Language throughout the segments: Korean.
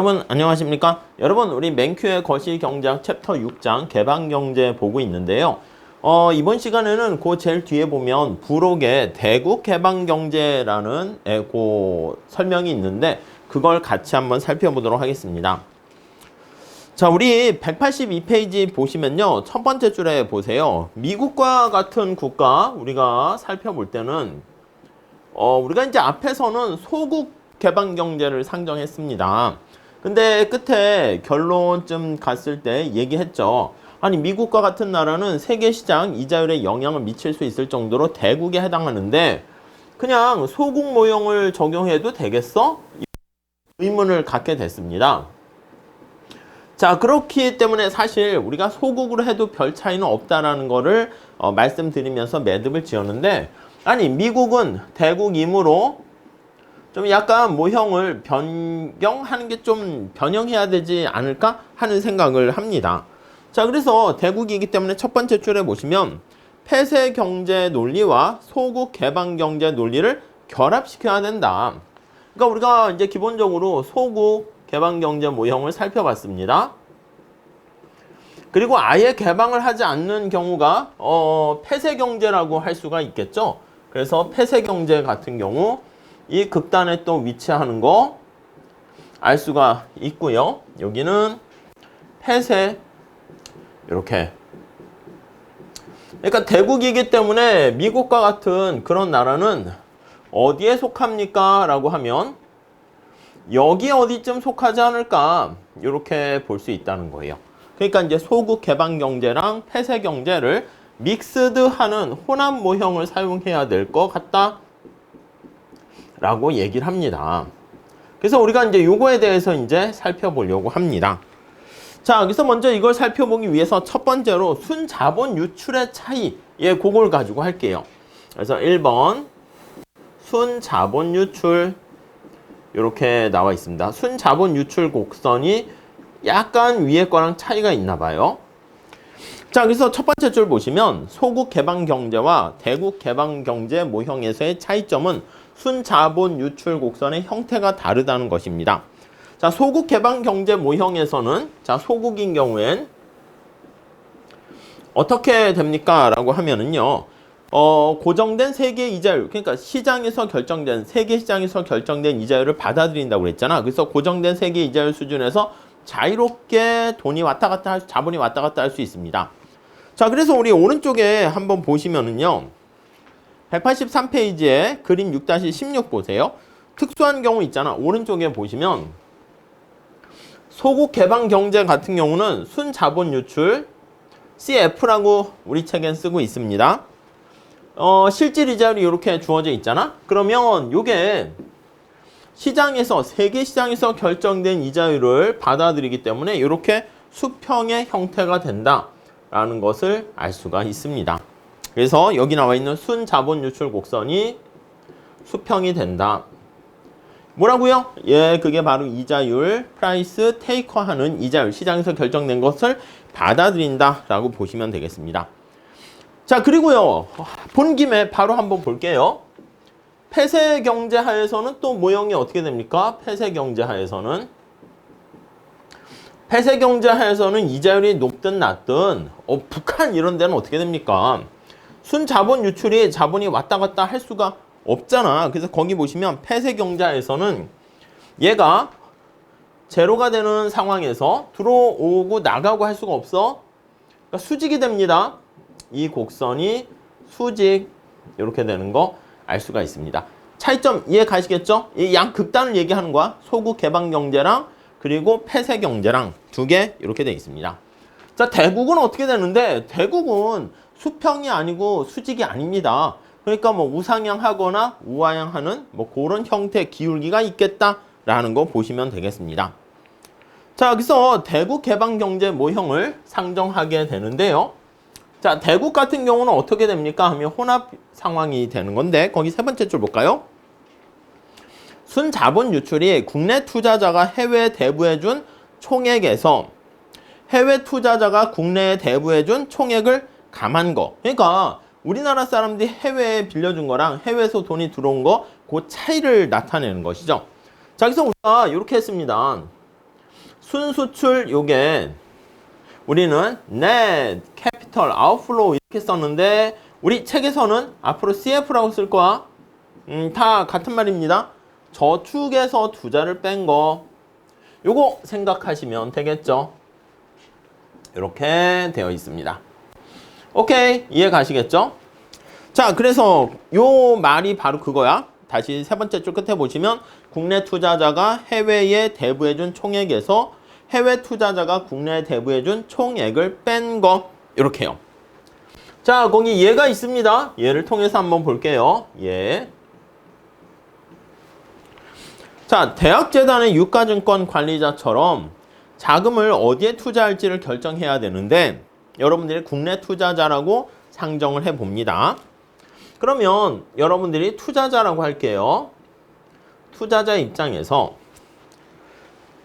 여러분 안녕하십니까? 여러분 우리 맨큐의 거시경제학 챕터 6장 개방경제 보고 있는데요. 이번 시간에는 그 제일 뒤에 보면 부록에 대국 개방경제라는 그 설명이 있는데 그걸 같이 한번 살펴보도록 하겠습니다. 자, 우리 182페이지 보시면요. 첫 번째 줄에 보세요. 미국과 같은 국가 우리가 살펴볼 때는 우리가 이제 앞에서는 소국 개방경제를 상정했습니다. 근데 끝에 결론쯤 갔을 때 얘기했죠. 아니 미국과 같은 나라는 세계시장 이자율에 영향을 미칠 수 있을 정도로 대국에 해당하는데 그냥 소국 모형을 적용해도 되겠어? 의문을 갖게 됐습니다. 자, 그렇기 때문에 사실 우리가 소국으로 해도 별 차이는 없다라는 거를 말씀드리면서 매듭을 지었는데 아니 미국은 대국이므로 좀 약간 모형을 변경하는 게 좀 변형해야 되지 않을까 하는 생각을 합니다. 자, 그래서 대국이기 때문에 첫 번째 줄에 보시면 폐쇄 경제 논리와 소국 개방 경제 논리를 결합시켜야 된다. 그러니까 우리가 이제 기본적으로 소국 개방 경제 모형을 살펴봤습니다. 그리고 아예 개방을 하지 않는 경우가 폐쇄 경제라고 할 수가 있겠죠. 그래서 폐쇄 경제 같은 경우 이 극단에 또 위치하는 거 알 수가 있고요. 여기는 폐쇄 이렇게. 그러니까 대국이기 때문에 미국과 같은 그런 나라는 어디에 속합니까? 라고 하면 여기 어디쯤 속하지 않을까? 이렇게 볼 수 있다는 거예요. 그러니까 이제 소국 개방 경제랑 폐쇄 경제를 믹스드하는 혼합 모형을 사용해야 될 것 같다. 라고 얘기를 합니다. 그래서 우리가 이제 요거에 대해서 이제 살펴보려고 합니다. 자, 그래서 먼저 이걸 살펴보기 위해서 첫 번째로 순자본 유출의 차이, 그걸 가지고 할게요. 그래서 1번 순자본 유출 이렇게 나와 있습니다. 순자본 유출 곡선이 약간 위에 거랑 차이가 있나 봐요. 자, 그래서 첫 번째 줄 보시면 소국 개방 경제와 대국 개방 경제 모형에서의 차이점은 순자본 유출 곡선의 형태가 다르다는 것입니다. 자, 소국 개방 경제 모형에서는 자, 소국인 경우엔 어떻게 됩니까? 라고 하면은요. 고정된 세계 이자율, 그러니까 시장에서 결정된 세계 시장에서 결정된 이자율을 받아들인다고 그랬잖아. 그래서 고정된 세계 이자율 수준에서 자유롭게 돈이 왔다 갔다 할 자본이 왔다 갔다 할 수 있습니다. 자, 그래서 우리 오른쪽에 한번 보시면은요. 183페이지에 그림 6-16 보세요. 특수한 경우 있잖아. 오른쪽에 보시면 소국 개방 경제 같은 경우는 순자본 유출 CF라고 우리 책엔 쓰고 있습니다. 실질 이자율이 이렇게 주어져 있잖아. 그러면 이게 시장에서 세계 시장에서 결정된 이자율을 받아들이기 때문에 이렇게 수평의 형태가 된다라는 것을 알 수가 있습니다. 그래서 여기 나와 있는 순자본 유출 곡선이 수평이 된다. 뭐라고요? 그게 바로 이자율, 프라이스 테이커 하는 이자율, 시장에서 결정된 것을 받아들인다 라고 보시면 되겠습니다. 자, 그리고요. 본 김에 바로 한번 볼게요. 폐쇄 경제 하에서는 또 모형이 어떻게 됩니까? 폐쇄 경제 하에서는 이자율이 높든 낮든 북한 이런 데는 어떻게 됩니까? 순자본 유출이 자본이 왔다 갔다 할 수가 없잖아. 그래서 거기 보시면 폐쇄 경제에서는 얘가 제로가 되는 상황에서 들어오고 나가고 할 수가 없어. 그러니까 수직이 됩니다. 이 곡선이 수직 이렇게 되는 거 알 수가 있습니다. 차이점 이해 가시겠죠? 이 양 극단을 얘기하는 거야. 소국 개방 경제랑 그리고 폐쇄 경제랑 두 개 이렇게 되어 있습니다. 자, 대국은 어떻게 되는데 대국은 수평이 아니고 수직이 아닙니다. 그러니까 뭐 우상향하거나 우하향하는 뭐 그런 형태 기울기가 있겠다라는 거 보시면 되겠습니다. 자, 여기서 대국 개방 경제 모형을 상정하게 되는데요. 자, 대국 같은 경우는 어떻게 됩니까? 하면 혼합 상황이 되는 건데 거기 세 번째 줄 볼까요? 순자본 유출이 국내 투자자가 해외에 대부해준 총액에서 해외 투자자가 국내에 대부해준 총액을 감한 거. 그러니까 우리나라 사람들이 해외에 빌려준 거랑 해외에서 돈이 들어온 거 그 차이를 나타내는 것이죠. 자, 그래서 우리가 이렇게 했습니다. 순수출 요게 우리는 net capital outflow 이렇게 썼는데 우리 책에서는 앞으로 CF라고 쓸 거야. 다 같은 말입니다. 저축에서 투자를 뺀 거. 요거 생각하시면 되겠죠. 이렇게 되어 있습니다. 오케이, 이해 가시겠죠? 자, 그래서 요 말이 바로 그거야. 다시 세 번째 줄 끝에 보시면 국내 투자자가 해외에 대부해준 총액에서 해외 투자자가 국내에 대부해준 총액을 뺀 거. 이렇게요. 자, 거기 예가 있습니다. 예를 통해서 한번 볼게요. 예. 자, 대학재단의 유가증권 관리자처럼 자금을 어디에 투자할지를 결정해야 되는데 여러분들이 국내 투자자라고 상정을 해봅니다. 그러면 여러분들이 투자자라고 할게요. 투자자 입장에서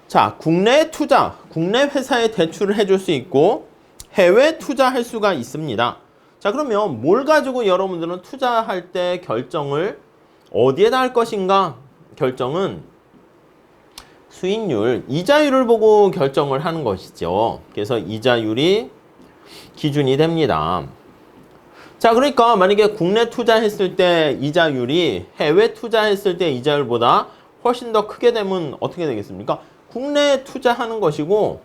자, 국내 투자, 국내 회사에 대출을 해줄 수 있고 해외 투자할 수가 있습니다. 자, 그러면 뭘 가지고 여러분들은 투자할 때 결정을 어디에다 할 것인가? 결정은 수익률, 이자율을 보고 결정을 하는 것이죠. 그래서 이자율이 기준이 됩니다. 자, 그러니까 만약에 국내 투자했을 때 이자율이 해외 투자했을 때 이자율보다 훨씬 더 크게 되면 어떻게 되겠습니까? 국내에 투자하는 것이고,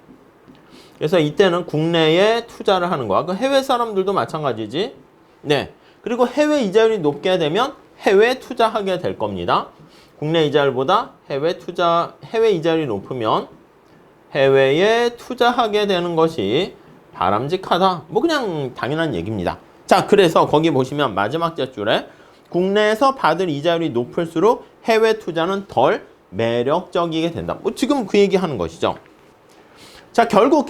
그래서 이때는 국내에 투자를 하는 거야. 그 해외 사람들도 마찬가지지. 네. 그리고 해외 이자율이 높게 되면 해외 투자하게 될 겁니다. 국내 이자율보다 해외 이자율이 높으면 해외에 투자하게 되는 것이 바람직하다. 뭐 그냥 당연한 얘기입니다. 자, 그래서 거기 보시면 마지막 줄에 국내에서 받을 이자율이 높을수록 해외 투자는 덜 매력적이게 된다. 뭐 지금 그 얘기 하는 것이죠. 자, 결국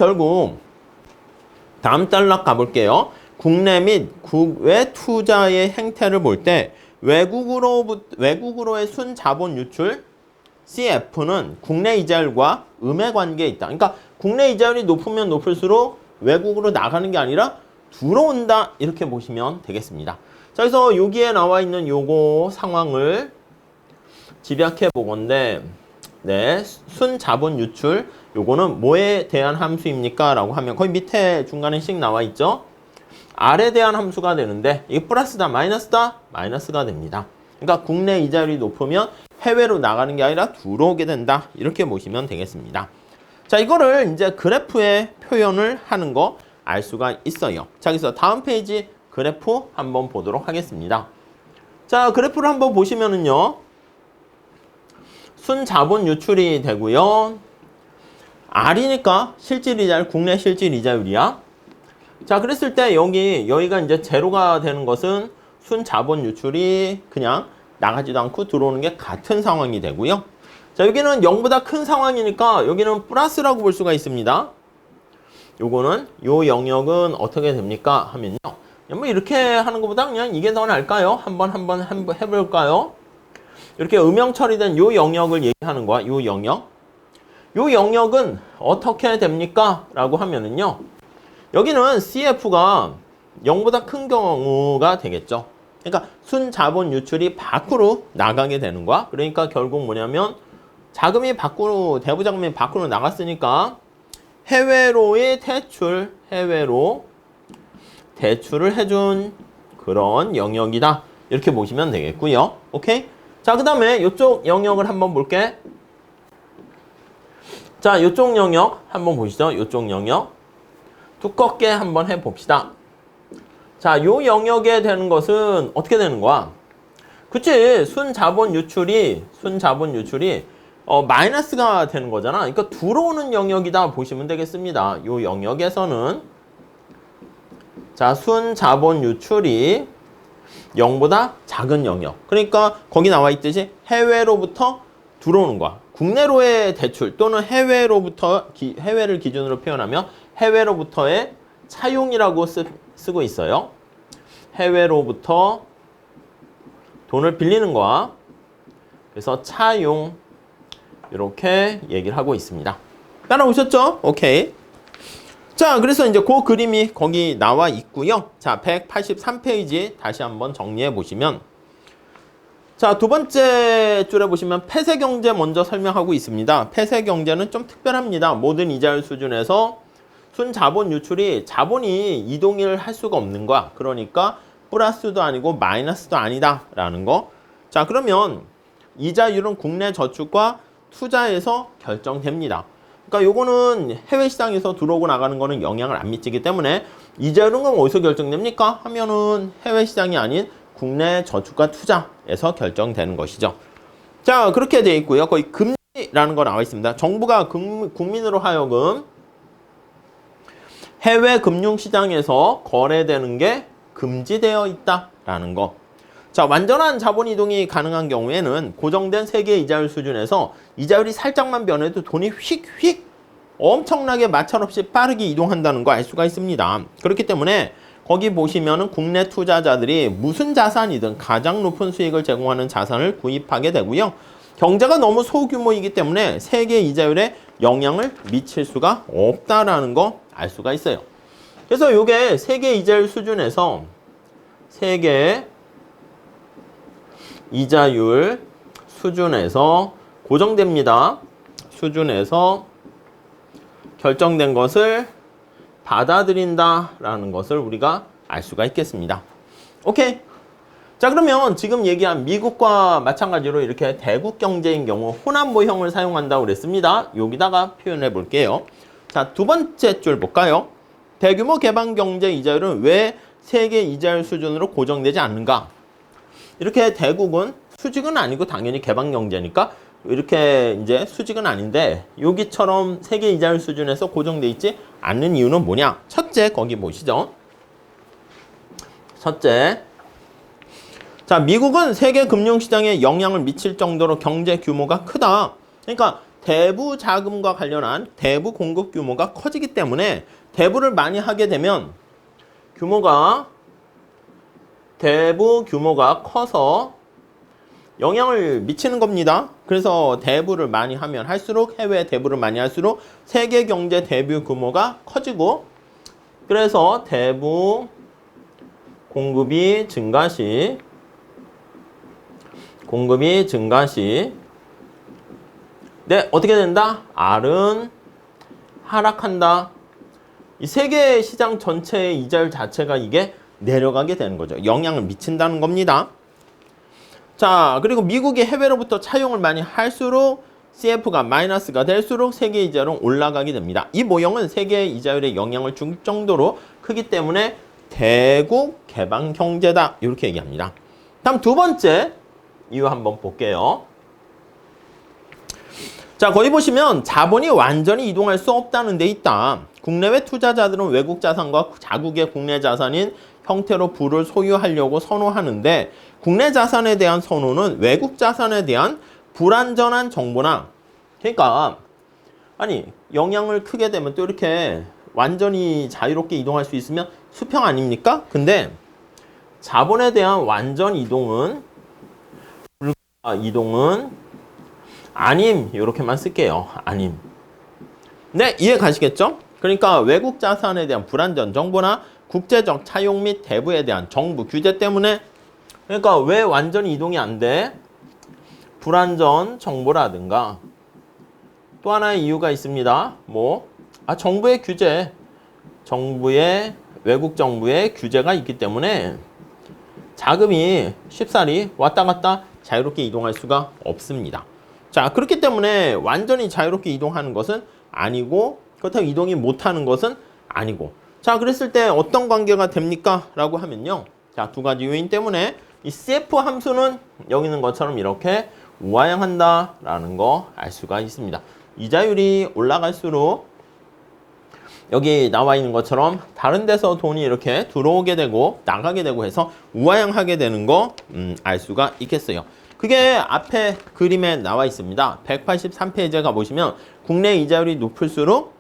다음 단락 가볼게요. 국내 및 국외 투자의 행태를 볼 때 외국으로의 순자본 유출 CF는 국내 이자율과 음의 관계에 있다. 그러니까 국내 이자율이 높으면 높을수록 외국으로 나가는 게 아니라 들어온다. 이렇게 보시면 되겠습니다. 자, 그래서 여기에 나와 있는 요거 상황을 집약해 보건데, 네, 순자본 유출 요거는 뭐에 대한 함수입니까? 라고 하면 거기 밑에 중간에 씩 나와 있죠. R에 대한 함수가 되는데 이게 플러스다 마이너스다? 마이너스가 됩니다. 그러니까 국내 이자율이 높으면 해외로 나가는 게 아니라 들어오게 된다. 이렇게 보시면 되겠습니다. 자, 이거를 이제 그래프에 표현을 하는 거 알 수가 있어요. 자, 그래서 다음 페이지 그래프 한번 보도록 하겠습니다. 자, 그래프를 한번 보시면은요. 순자본 유출이 되고요. R이니까 실질이자율, 국내 실질이자율이야. 자, 그랬을 때 여기가 이제 제로가 되는 것은 순자본 유출이 그냥 나가지도 않고 들어오는 게 같은 상황이 되고요. 자, 여기는 0보다 큰 상황이니까 여기는 플러스라고 볼 수가 있습니다. 요거는 요 영역은 어떻게 됩니까? 하면요. 뭐 이렇게 하는 것보다 그냥 이게 더 나을까요? 한번 해볼까요? 이렇게 음영 처리된 요 영역을 얘기하는 거야. 요 영역. 요 영역은 어떻게 됩니까? 라고 하면은요. 여기는 CF가 0보다 큰 경우가 되겠죠. 그러니까 순자본 유출이 밖으로 나가게 되는 거야. 그러니까 결국 뭐냐면 자금이 대부자금이 밖으로 나갔으니까 해외로 대출을 해준 그런 영역이다. 이렇게 보시면 되겠고요. 오케이? 자, 그 다음에 이쪽 영역을 한번 볼게. 자, 이쪽 영역 한번 보시죠. 이쪽 영역. 두껍게 한번 해봅시다. 자, 요 영역에 되는 것은 어떻게 되는 거야? 그치? 순자본 유출이 마이너스가 되는 거잖아. 그러니까 들어오는 영역이다 보시면 되겠습니다. 요 영역에서는 자, 순자본 유출이 0보다 작은 영역. 그러니까 거기 나와 있듯이 해외로부터 들어오는 거야. 국내로의 대출 또는 해외를 기준으로 표현하면 해외로부터의 차용이라고 쓰고 있어요. 해외로부터 돈을 빌리는 거야. 그래서 차용 이렇게 얘기를 하고 있습니다. 따라오셨죠? 오케이. 자, 그래서 이제 그 그림이 거기 나와 있고요. 자, 183페이지 다시 한번 정리해 보시면 자, 두 번째 줄에 보시면 폐쇄 경제 먼저 설명하고 있습니다. 폐쇄 경제는 좀 특별합니다. 모든 이자율 수준에서 순자본 유출이 자본이 이동을 할 수가 없는 거야. 그러니까 플러스도 아니고 마이너스도 아니다 라는 거. 자, 그러면 이자율은 국내 저축과 투자에서 결정됩니다. 그러니까 요거는 해외 시장에서 들어오고 나가는 거는 영향을 안 미치기 때문에 이자율은 그럼 어디서 결정됩니까? 하면은 해외 시장이 아닌 국내 저축과 투자에서 결정되는 것이죠. 자, 그렇게 되어 있고요. 거의 금리라는 거 나와 있습니다. 정부가 국민으로 하여금 해외 금융시장에서 거래되는 게 금지되어 있다라는 거. 자, 완전한 자본 이동이 가능한 경우에는 고정된 세계 이자율 수준에서 이자율이 살짝만 변해도 돈이 휙휙 엄청나게 마찰 없이 빠르게 이동한다는 거 알 수가 있습니다. 그렇기 때문에 거기 보시면은 국내 투자자들이 무슨 자산이든 가장 높은 수익을 제공하는 자산을 구입하게 되고요. 경제가 너무 소규모이기 때문에 세계 이자율에 영향을 미칠 수가 없다라는 거 알 수가 있어요. 그래서 이게 세계 이자율 수준에서 세계 이자율 수준에서 고정됩니다. 수준에서 결정된 것을 받아들인다라는 것을 우리가 알 수가 있겠습니다. 오케이. 자, 그러면 지금 얘기한 미국과 마찬가지로 이렇게 대국 경제인 경우 혼합 모형을 사용한다고 그랬습니다. 여기다가 표현해 볼게요. 자, 두 번째 줄 볼까요? 대규모 개방 경제 이자율은 왜 세계 이자율 수준으로 고정되지 않는가? 이렇게 대국은 수직은 아니고 당연히 개방 경제니까 이렇게 이제 수직은 아닌데 여기처럼 세계 이자율 수준에서 고정돼 있지 않는 이유는 뭐냐? 첫째, 거기 보시죠. 첫째. 자, 미국은 세계 금융시장에 영향을 미칠 정도로 경제 규모가 크다. 그러니까 대부 자금과 관련한 대부 공급 규모가 커지기 때문에 대부를 많이 하게 되면 대부 규모가 커서 영향을 미치는 겁니다. 그래서 대부를 많이 하면 할수록 해외 대부를 많이 할수록 세계 경제 대부 규모가 커지고 그래서 대부 공급이 증가 시 네, 어떻게 된다? R은 하락한다. 이 세계 시장 전체의 이자율 자체가 이게 내려가게 되는 거죠. 영향을 미친다는 겁니다. 자, 그리고 미국이 해외로부터 차용을 많이 할수록 CF가 마이너스가 될수록 세계 이자율은 올라가게 됩니다. 이 모형은 세계 이자율에 영향을 줄 정도로 크기 때문에 대국 개방 경제다. 이렇게 얘기합니다. 다음 두 번째 이유 한번 볼게요. 자, 거기 보시면 자본이 완전히 이동할 수 없다는 데 있다. 국내외 투자자들은 외국 자산과 자국의 국내 자산인 형태로 부를 소유하려고 선호하는데 국내 자산에 대한 선호는 외국 자산에 대한 불완전한 정보나 그러니까 아니 영향을 크게 되면 또 이렇게 완전히 자유롭게 이동할 수 있으면 수평 아닙니까? 근데 자본에 대한 완전 이동은 아님 이렇게만 쓸게요. 아님. 네, 이해 가시겠죠? 그러니까 외국 자산에 대한 불완전 정보나 국제적 차용 및 대부에 대한 정부 규제 때문에 그러니까 왜 완전히 이동이 안 돼? 불완전 정보라든가 또 하나의 이유가 있습니다. 정부의 규제. 외국 정부의 규제가 있기 때문에 자금이 쉽사리 왔다 갔다 자유롭게 이동할 수가 없습니다. 자, 그렇기 때문에 완전히 자유롭게 이동하는 것은 아니고 그렇다고 이동이 못하는 것은 아니고 자, 그랬을 때 어떤 관계가 됩니까? 라고 하면요. 자, 두 가지 요인 때문에 이 CF 함수는 여기 있는 것처럼 이렇게 우하향한다 라는 거 알 수가 있습니다. 이자율이 올라갈수록 여기 나와 있는 것처럼 다른 데서 돈이 이렇게 들어오게 되고 나가게 되고 해서 우하향하게 되는 거 알 수가 있겠어요. 그게 앞에 그림에 나와 있습니다. 183페이지에 가보시면 국내 이자율이 높을수록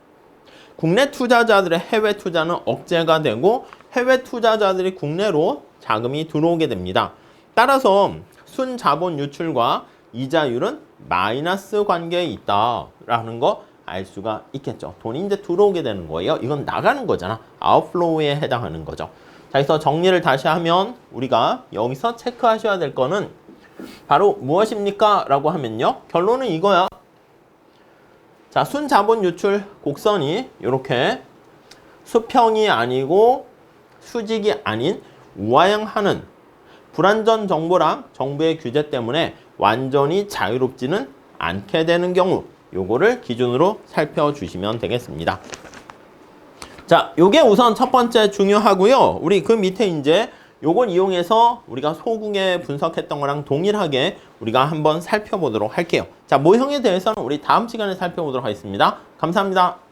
국내 투자자들의 해외 투자는 억제가 되고 해외 투자자들이 국내로 자금이 들어오게 됩니다. 따라서 순자본 유출과 이자율은 마이너스 관계에 있다라는 거 알 수가 있겠죠. 돈이 이제 들어오게 되는 거예요. 이건 나가는 거잖아. 아웃플로우에 해당하는 거죠. 자, 그래서 정리를 다시 하면 우리가 여기서 체크하셔야 될 거는 바로 무엇입니까? 라고 하면요. 결론은 이거야. 자, 순자본 유출 곡선이 이렇게 수평이 아니고 수직이 아닌 우하향하는 불완전 정보랑 정보의 규제 때문에 완전히 자유롭지는 않게 되는 경우 요거를 기준으로 살펴주시면 되겠습니다. 자, 요게 우선 첫 번째 중요하고요. 우리 그 밑에 이제 요걸 이용해서 우리가 소궁에 분석했던 거랑 동일하게 우리가 한번 살펴보도록 할게요. 자, 모형에 대해서는 우리 다음 시간에 살펴보도록 하겠습니다. 감사합니다.